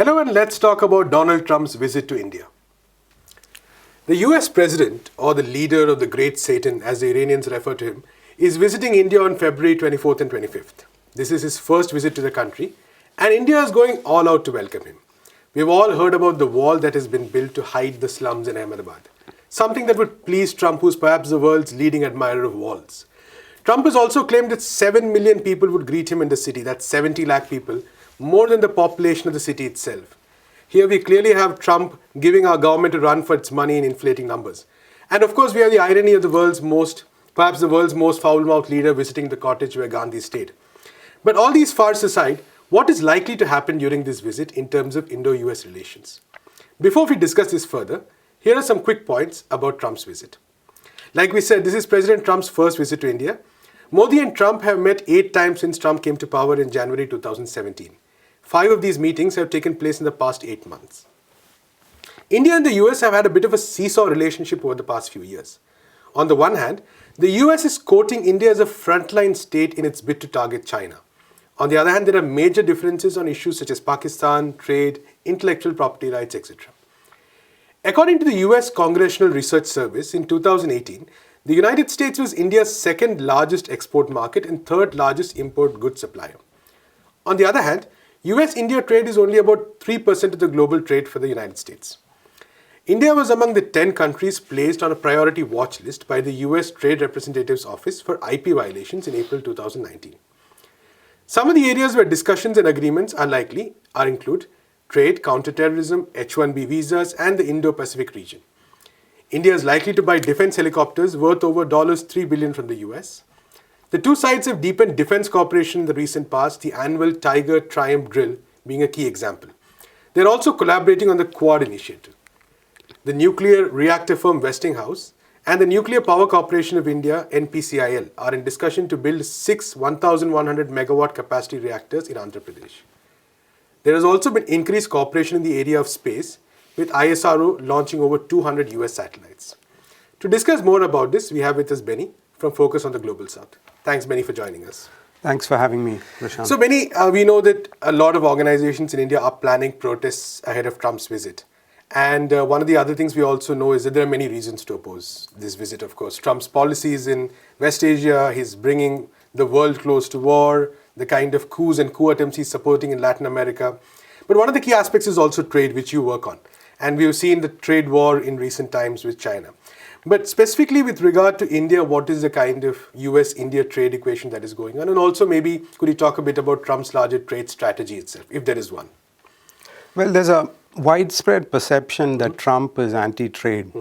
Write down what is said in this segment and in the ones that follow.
Hello, and let's talk about Donald Trump's visit to India. The US president, or the leader of the Great Satan as the Iranians refer to him, is visiting India on February 24th and 25th. This is his first visit to the country, and India is going all out to welcome him. We've all heard about the wall that has been built to hide the slums in Ahmedabad, something that would please Trump, who's perhaps the world's leading admirer of walls. Trump has also claimed that 7 million people would greet him in the city, that's 70 lakh people, more than the population of the city itself. Here we clearly have Trump giving our government a run for its money in inflating numbers. And of course we have the irony of perhaps the world's most foul-mouthed leader visiting the cottage where Gandhi stayed. But all these farce aside, what is likely to happen during this visit in terms of Indo-US relations? Before we discuss this further, here are some quick points about Trump's visit. Like we said, this is President Trump's first visit to India. Modi and Trump have met 8 times since Trump came to power in January 2017. 5 of these meetings have taken place in the past 8 months. India and the US have had a bit of a seesaw relationship over the past few years. On the one hand, the US is quoting India as a frontline state in its bid to target China. On the other hand, there are major differences on issues such as Pakistan, trade, intellectual property rights, etc. According to the US Congressional Research Service, in 2018, the United States was India's second largest export market and third largest import goods supplier. On the other hand, US-India trade is only about 3% of the global trade for the United States. India was among the 10 countries placed on a priority watch list by the US Trade Representative's Office for IP violations in April 2019. Some of the areas where discussions and agreements are likely include trade, counterterrorism, H-1B visas, and the Indo-Pacific region. India is likely to buy defense helicopters worth over $3 billion from the US. The two sides have deepened defense cooperation in the recent past, the annual Tiger Triumph drill being a key example. They're also collaborating on the Quad initiative. The nuclear reactor firm Westinghouse and the Nuclear Power Corporation of India, NPCIL, are in discussion to build 6 1,100 megawatt capacity reactors in Andhra Pradesh. There has also been increased cooperation in the area of space, with ISRO launching over 200 US satellites. To discuss more about this, we have with us Benny from Focus on the Global South. Thanks, Benny, for joining us. Thanks for having me, Prasanth. So, Benny, we know that a lot of organizations in India are planning protests ahead of Trump's visit. And one of the other things we also know is that there are many reasons to oppose this visit, of course. Trump's policies in West Asia, he's bringing the world close to war, the kind of coups and coup attempts he's supporting in Latin America. But one of the key aspects is also trade, which you work on. And we've seen the trade war in recent times with China. But specifically with regard to India, what is the kind of US-India trade equation that is going on? And also maybe could you talk a bit about Trump's larger trade strategy itself, if there is one? Well, there's a widespread perception that Trump is anti-trade.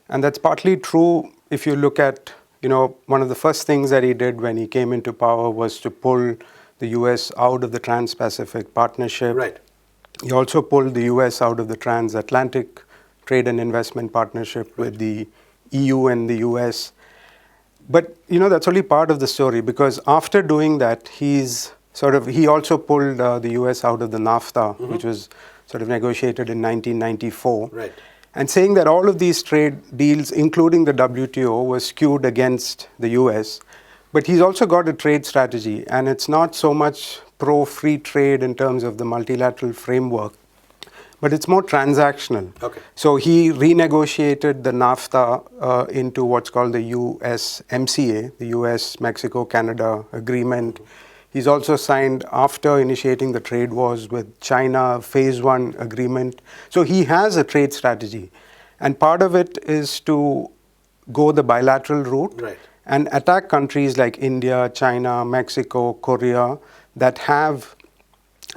And that's partly true if you look at, one of the first things that he did when he came into power was to pull the US out of the Trans-Pacific Partnership. Right. He also pulled the US out of the Transatlantic Trade and Investment Partnership with the EU and the US. But, that's only part of the story, because after doing that, he also pulled the US out of the NAFTA, which was sort of negotiated in 1994. Right. And saying that all of these trade deals, including the WTO, were skewed against the US. But he's also got a trade strategy, and it's not so much pro-free trade in terms of the multilateral framework, but it's more transactional. Okay. So he renegotiated the NAFTA into what's called the USMCA, the US-Mexico-Canada agreement. He's also signed, after initiating the trade wars with China, Phase 1 agreement. So he has a trade strategy. And part of it is to go the bilateral route. Right. And attack countries like India, China, Mexico, Korea that have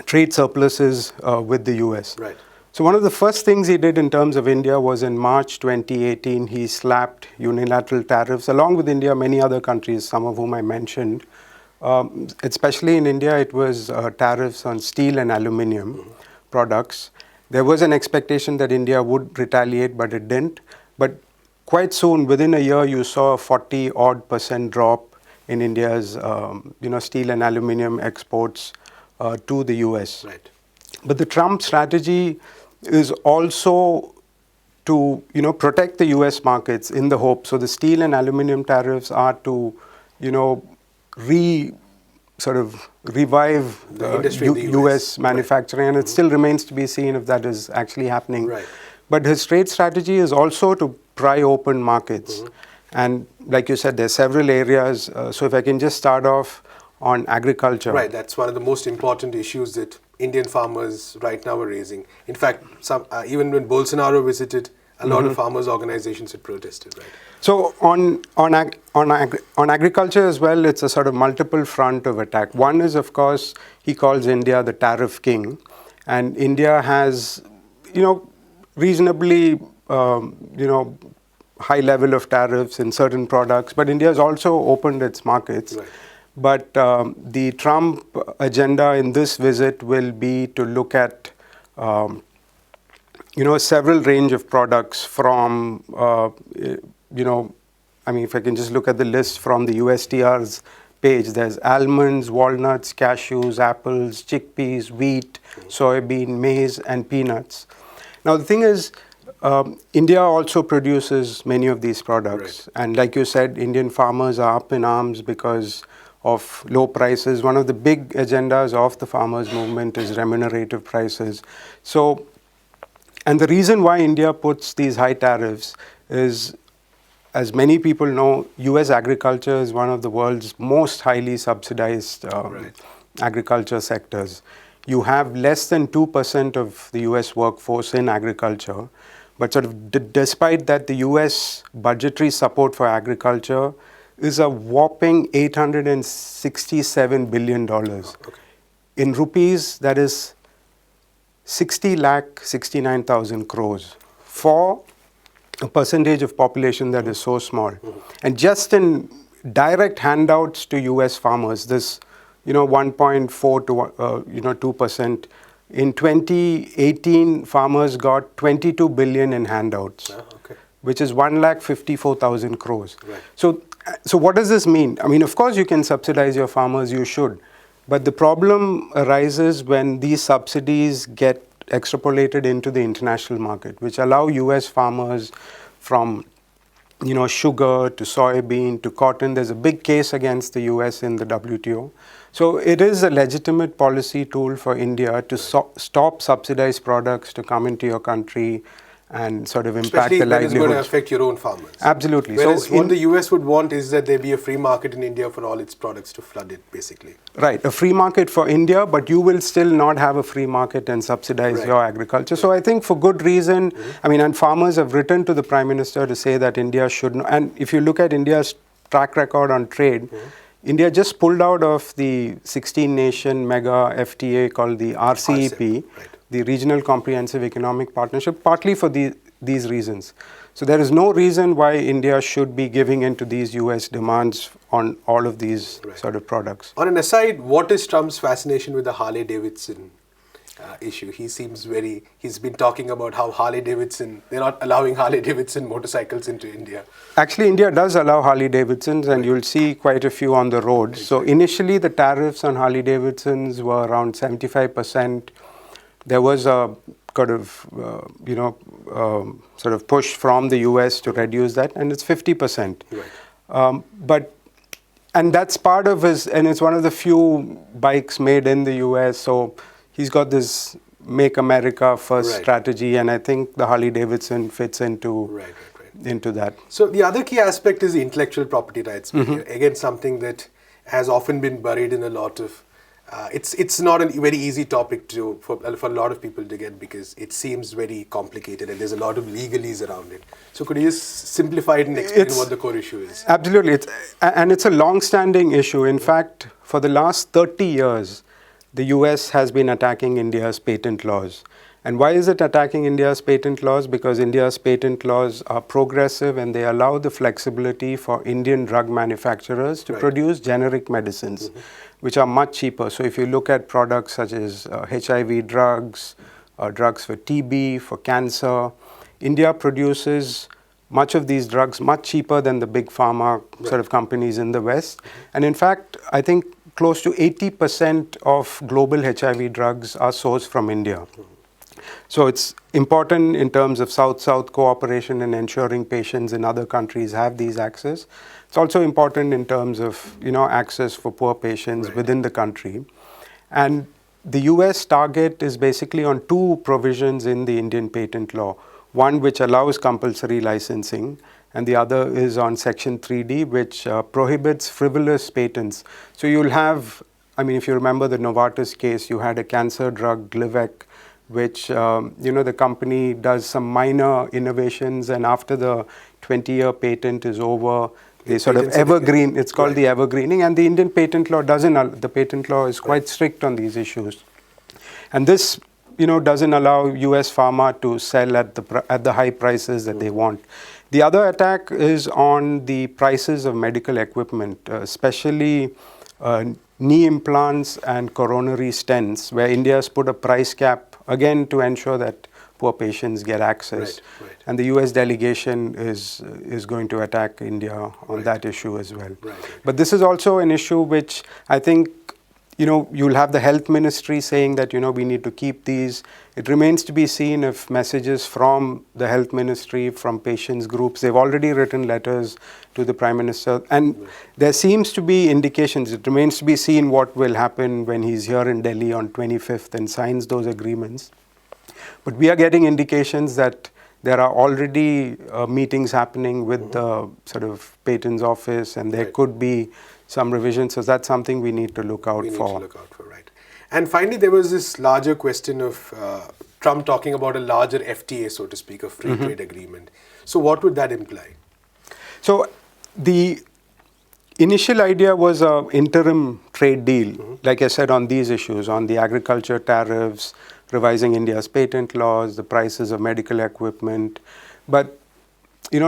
trade surpluses with the US. Right. So one of the first things he did in terms of India was in March 2018, he slapped unilateral tariffs, along with India, many other countries, some of whom I mentioned. Especially in India, it was tariffs on steel and aluminum products. There was an expectation that India would retaliate, but it didn't. But quite soon, within a year, you saw a 40-odd% drop in India's steel and aluminum exports to the US. Right. But the Trump strategy is also to protect the US markets in the hope. So the steel and aluminum tariffs are to sort of revive the industry in the US manufacturing, and it still remains to be seen if that is actually happening. Right. But his trade strategy is also to pry open markets. And like you said, there are several areas. So if I can just start off on agriculture. Right, that's one of the most important issues that Indian farmers right now are raising. In fact, even when Bolsonaro visited, a lot of farmers' organizations had protested, right? So on agriculture as well, it's a sort of multiple front of attack. One is, of course, he calls India the tariff king, and India has, reasonably, high level of tariffs in certain products, but India has also opened its markets. Right. But the Trump agenda in this visit will be to look at several range of products from, if I can just look at the list from the USTR's page, there's almonds, walnuts, cashews, apples, chickpeas, wheat, soybean, maize, and peanuts. Now, the thing is, India also produces many of these products. Right. And like you said, Indian farmers are up in arms because of low prices. One of the big agendas of the farmers' movement is remunerative prices. So, and the reason why India puts these high tariffs is, as many people know, US agriculture is one of the world's most highly subsidized agriculture sectors. You have less than 2% of the US workforce in agriculture, but sort of despite that, the US budgetary support for agriculture is a whopping $867 billion. In rupees, that is 60,69,000 crores for a percentage of population that is so small. And just in direct handouts to US farmers, this 1.4 to 2%. In 2018, farmers got 22 billion in handouts, which is 1,54,000 crores. Right. So what does this mean? I mean, of course, you can subsidize your farmers, you should. But the problem arises when these subsidies get extrapolated into the international market, which allow US farmers from sugar to soybean to cotton. There's a big case against the US in the WTO. So it is a legitimate policy tool for India to stop subsidized products to come into your country and sort of impact the livelihoods. Especially when it's going to affect your own farmers. Absolutely. Whereas what the US would want is that there be a free market in India for all its products to flood it, basically. Right, a free market for India, but you will still not have a free market and subsidize your agriculture. So I think for good reason, and farmers have written to the Prime Minister to say that India should not, and if you look at India's track record on trade, India just pulled out of the 16-nation mega FTA called the RCEP, the Regional Comprehensive Economic Partnership, partly for these reasons. So there is no reason why India should be giving in to these US demands on all of these sort of products. On an aside, what is Trump's fascination with the Harley-Davidson issue? He's been talking about how they're not allowing Harley-Davidson motorcycles into India. Actually, India does allow Harley-Davidsons, and you'll see quite a few on the road. So initially, the tariffs on Harley-Davidsons were around 75%. There was a sort of push from the US to reduce that, and it's 50%. And that's part of and it's one of the few bikes made in the US. So he's got this Make America First strategy, and I think the Harley-Davidson fits into that. So the other key aspect is the intellectual property rights. Again, something that has often been buried in a lot of it's not a very easy topic for a lot of people to get, because it seems very complicated and there's a lot of legalese around it. So could you just simplify it and explain what the core issue is? Absolutely. It's a long-standing issue. In fact, for the last 30 years, the US has been attacking India's patent laws. And why is it attacking India's patent laws? Because India's patent laws are progressive and they allow the flexibility for Indian drug manufacturers to produce generic medicines, which are much cheaper. So if you look at products such as HIV drugs, drugs for TB, for cancer, India produces much of these drugs much cheaper than the big pharma sort of companies in the West. And in fact, I think close to 80% of global HIV drugs are sourced from India. So it's important in terms of South-South cooperation and ensuring patients in other countries have these access. It's also important in terms of, access for poor patients within the country. And the US target is basically on two provisions in the Indian patent law. One which allows compulsory licensing, and the other is on Section 3D, which prohibits frivolous patents. So you'll have, if you remember the Novartis case, you had a cancer drug, Glivec, which, the company does some minor innovations, and after the 20-year patent is over, they sort of evergreen. It's called the evergreening, and the Indian patent law doesn't. The patent law is quite strict on these issues, and this, doesn't allow U.S. pharma to sell at the high prices that they want. The other attack is on the prices of medical equipment, especially knee implants and coronary stents, where India has put a price cap again to ensure that poor patients get access. And the US delegation is going to attack India on that issue as well. But this is also an issue which I think, you'll have the health ministry saying that, we need to keep these. It remains to be seen if messages from the health ministry, from patients groups, they've already written letters to the Prime Minister. And there seems to be indications. It remains to be seen what will happen when he's here in Delhi on 25th and signs those agreements. But we are getting indications that there are already meetings happening with the sort of patents office, and there could be some revisions. So that's something we need to look out for. Right. And finally, there was this larger question of Trump talking about a larger FTA, so to speak, a free trade agreement. So what would that imply? So the initial idea was an interim trade deal, like I said, on these issues, on the agriculture tariffs, revising India's patent laws, the prices of medical equipment. But,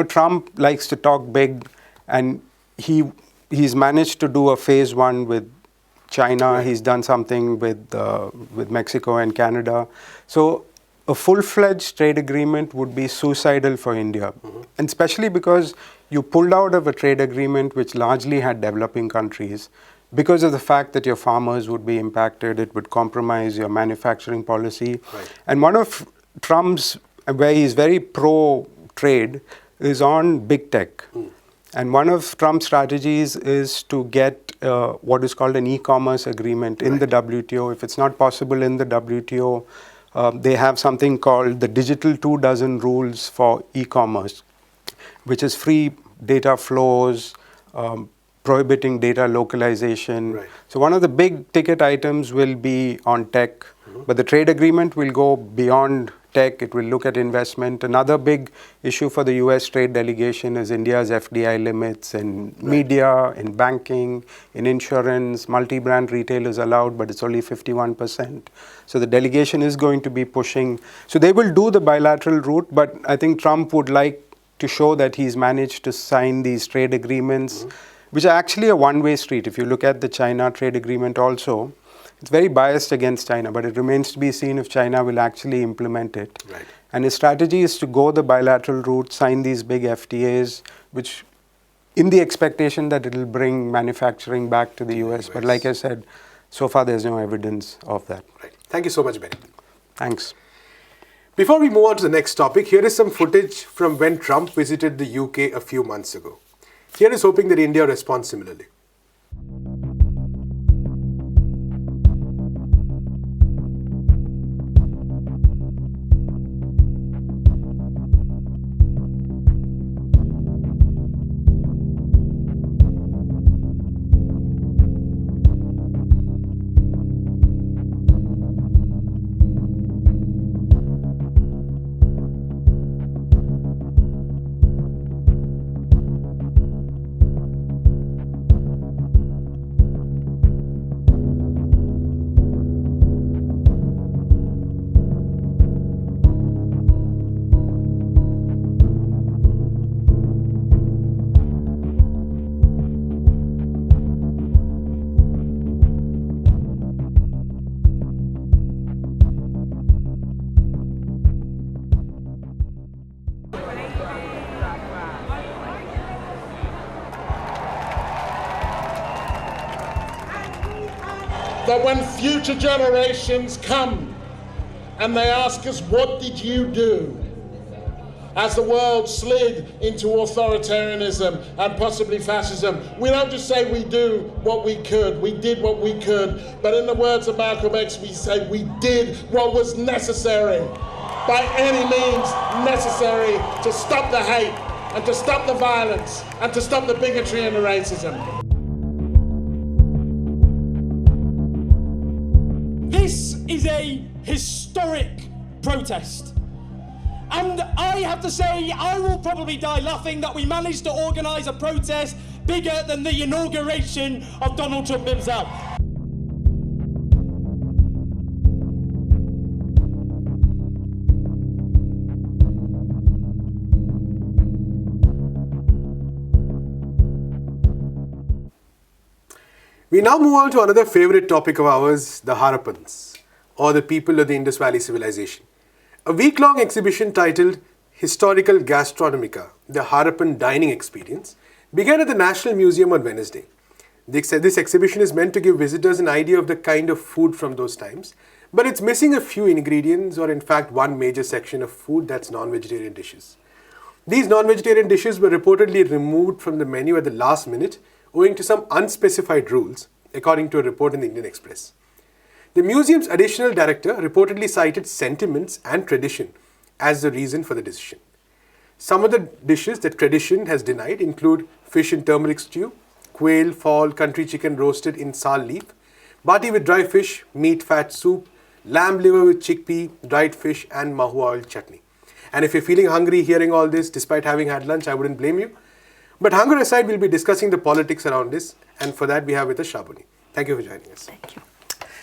Trump likes to talk big, and he's managed to do a phase one with China. He's done something with Mexico and Canada. So a full-fledged trade agreement would be suicidal for India, and especially because you pulled out of a trade agreement which largely had developing countries, because of the fact that your farmers would be impacted. It would compromise your manufacturing policy. And one of Trump's, where he's very pro-trade, is on big tech. And one of Trump's strategies is to get what is called an e-commerce agreement in the WTO. If it's not possible in the WTO, they have something called the Digital 2 rules for e-commerce, which is free data flows, prohibiting data localization. So one of the big ticket items will be on tech, but the trade agreement will go beyond tech. It will look at investment. Another big issue for the US trade delegation is India's FDI limits in media, in banking, in insurance. Multi-brand retail is allowed, but it's only 51%. So the delegation is going to be pushing. So they will do the bilateral route, but I think Trump would like to show that he's managed to sign these trade agreements, which are actually a one-way street. If you look at the China trade agreement also, it's very biased against China, but it remains to be seen if China will actually implement it. And his strategy is to go the bilateral route, sign these big FTAs, which in the expectation that it will bring manufacturing back to the US. But like I said, so far there's no evidence of that. Thank you so much, Benny. Thanks. Before we move on to the next topic, here is some footage from when Trump visited the UK a few months ago. Here is hoping that India responds similarly. That when future generations come and they ask us, what did you do? as the world slid into authoritarianism and possibly fascism. We don't just say we do what we could, we did what we could, but in the words of Malcolm X, we say we did what was necessary, by any means necessary, to stop the hate and to stop the violence and to stop the bigotry and the racism. This is a historic protest. And I have to say, I will probably die laughing that we managed to organise a protest bigger than the inauguration of Donald Trump himself. We now move on to another favorite topic of ours, the Harappans, or the people of the Indus Valley Civilization. A week-long exhibition titled Historical Gastronomica, the Harappan Dining Experience, began at the National Museum on Wednesday. This exhibition is meant to give visitors an idea of the kind of food from those times, but it's missing a few ingredients, or in fact one major section of food, that's non-vegetarian dishes. These non-vegetarian dishes were reportedly removed from the menu at the last minute owing to some unspecified rules, according to a report in the Indian Express. The museum's additional director reportedly cited sentiments and tradition as the reason for the decision. Some of the dishes that tradition has denied include fish in turmeric stew, quail, fowl, country chicken roasted in sal leaf, bati with dry fish, meat fat soup, lamb liver with chickpea, dried fish and mahua oil chutney. And if you're feeling hungry hearing all this despite having had lunch, I wouldn't blame you. But hunger aside, we'll be discussing the politics around this, and for that we have with us Srabani. Thank you for joining us. Thank you.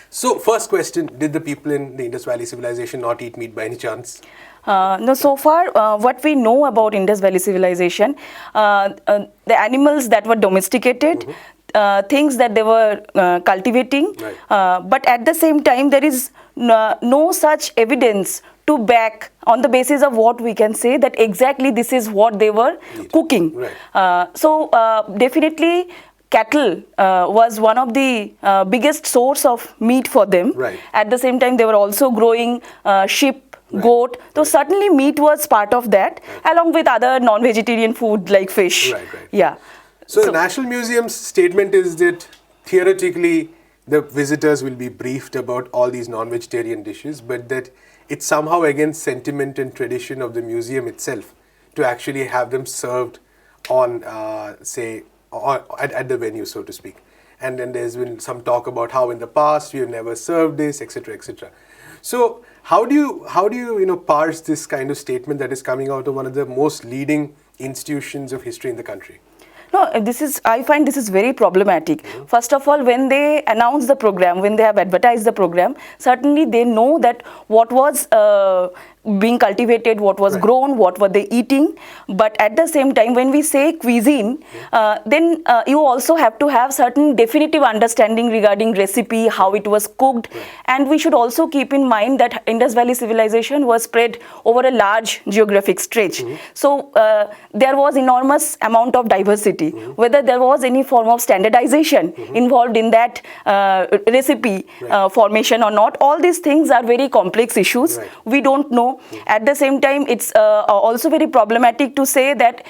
So, first question, did the people in the Indus Valley Civilization not eat meat by any chance? No, so far, what we know about Indus Valley Civilization, the animals that were domesticated, things that they were cultivating, Right. but at the same time, there is no such evidence to back on the basis of what we can say that exactly this is what they were cooking. Right. So definitely cattle was one of the biggest source of meat for them. Right. At the same time, they were also growing sheep, goat. So certainly meat was part of that, along with other non-vegetarian food like fish. Right. Yeah. So the National Museum's statement is that theoretically the visitors will be briefed about all these non-vegetarian dishes, but that it's somehow against sentiment and tradition of the museum itself to actually have them served on, at the venue, so to speak. And then there's been some talk about how in the past we have never served this, etc., etc. So how do you parse this kind of statement that is coming out of one of the most leading institutions of history in the country? No, I find this is very problematic. First of all, when they announce the program, when they have advertised the program, certainly they know that what was being cultivated, what was grown, what were they eating. But at the same time, when we say cuisine, then you also have to have certain definitive understanding regarding recipe, how it was cooked. And we should also keep in mind that Indus Valley Civilization was spread over a large geographic stretch. So there was enormous amount of diversity. Whether there was any form of standardization involved in that recipe formation or not, all these things are very complex issues. We don't know. At the same time, it's also very problematic to say that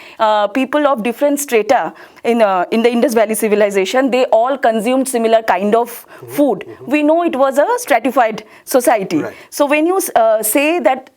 people of different strata in the Indus Valley Civilization, they all consumed similar kind of food. We know it was a stratified society. So when you say that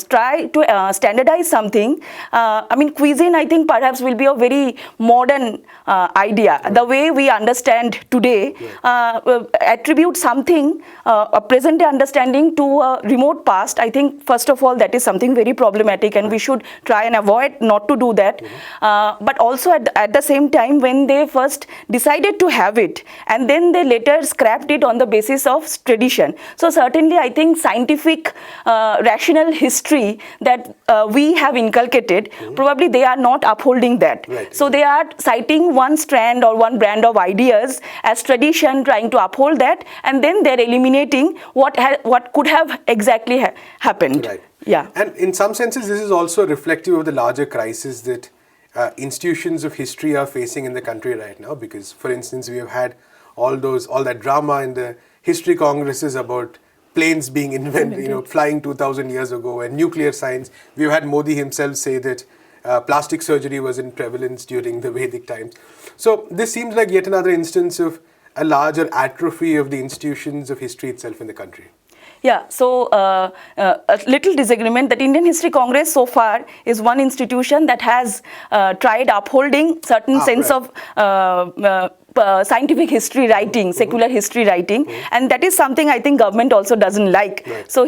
try to standardize something, I mean cuisine I think perhaps will be a very modern idea. The way we understand today, attribute something, a present day understanding to a remote past, I think first of all that is something very problematic and we should try and avoid not to do that. But also at the same time when they first decided to have it and then they later scrapped it on the basis of tradition. So certainly I think scientific rational history that we have inculcated, probably they are not upholding that. So they are citing one strand or one brand of ideas as tradition, trying to uphold that, and then they're eliminating what could have exactly happened. Yeah. And in some senses, this is also reflective of the larger crisis that institutions of history are facing in the country right now. Because, for instance, we have had all that drama in the history congresses about planes being invented, flying 2,000 years ago, and nuclear science. We've had Modi himself say that plastic surgery was in prevalence during the Vedic times. So this seems like yet another instance of a larger atrophy of the institutions of history itself in the country. Yeah, so a little disagreement that Indian History Congress so far is one institution that has tried upholding certain sense of scientific history writing, secular history writing, and that is something I think government also doesn't like. So,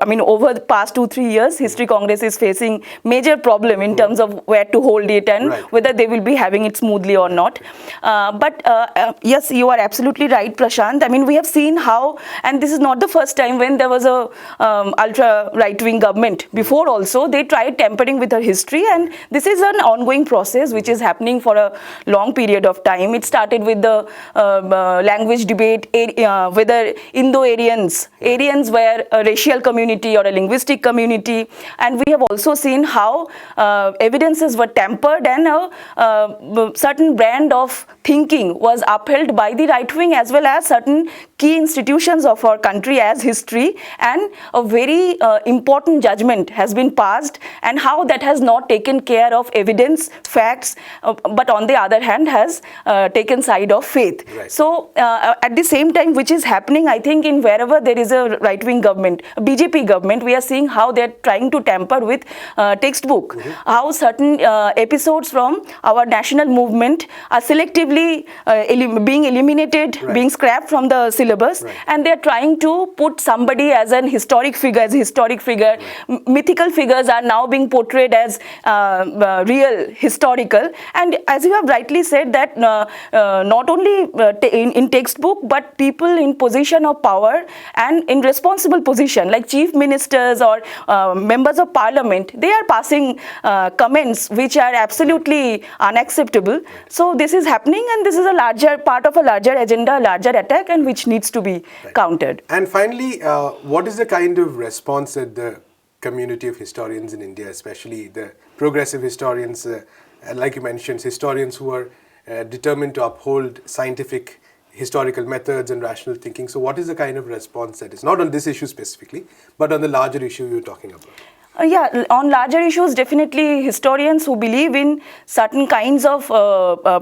I mean, over the past 2-3 years, History Congress is facing major problem in terms of where to hold it and whether they will be having it smoothly or not. But yes, you are absolutely right, Prasanth. I mean, we have seen how, and this is not the first time when there was a ultra right-wing government. Before also, they tried tampering with our history, and this is an ongoing process which is happening for a long period of time. It started with the language debate, whether Indo-Aryans were a racial community or a linguistic community, and we have also seen how evidences were tampered and a certain brand of thinking was upheld by the right wing as well as certain key institutions of our country as history, and a very important judgment has been passed, and how that has not taken care of evidence, facts, but on the other hand has taken side of faith. So at the same time, which is happening, I think, in wherever there is a right-wing government, a BJP government, we are seeing how they are trying to tamper with textbook, how certain episodes from our national movement are selectively being eliminated, being scrapped from the syllabus, and they are trying to put somebody as an historic figure, mythical figures are now being portrayed as real, historical, and as you have rightly said that not only in textbook, but people in position of power and in responsible position like chief ministers or members of parliament, they are passing comments which are absolutely unacceptable. So this is happening, and this is a larger part of a larger agenda, larger attack, and which needs to be countered. And finally, what is the kind of response that the community of historians in India, especially the progressive historians, like you mentioned, historians who are determined to uphold scientific historical methods and rational thinking. So what is the kind of response that is, not on this issue specifically, but on the larger issue you're talking about? Yeah, on larger issues, definitely historians who believe in certain kinds of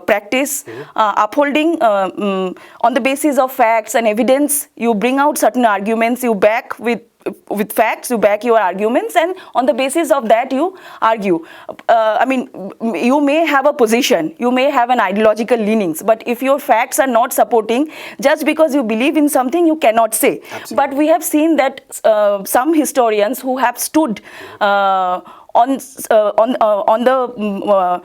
practice, upholding on the basis of facts and evidence, you bring out certain arguments, you back with facts, you back your arguments, and on the basis of that you argue. I mean, you may have a position, you may have an ideological leanings, but if your facts are not supporting, just because you believe in something, you cannot say. Absolutely. But we have seen that some historians who have stood on the,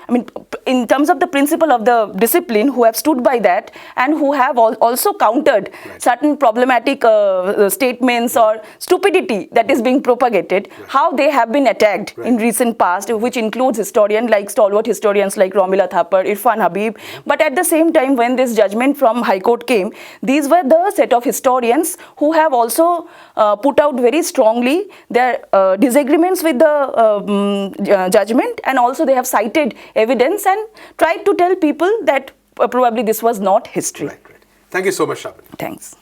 I mean, in terms of the principle of the discipline, who have stood by that and who have also countered certain problematic statements or stupidity that is being propagated, how they have been attacked in recent past, which includes stalwart historians like Romila Thapar, Irfan Habib. But at the same time, when this judgment from High Court came, these were the set of historians who have also put out very strongly their disagreements with the judgment, and also they have cited evidence and tried to tell people that probably this was not history. Right. Thank you so much, Srabani. Thanks.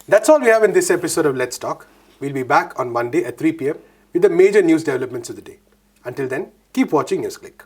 That's all we have in this episode of Let's Talk. We'll be back on Monday at 3 p.m. with the major news developments of the day. Until then, keep watching NewsClick.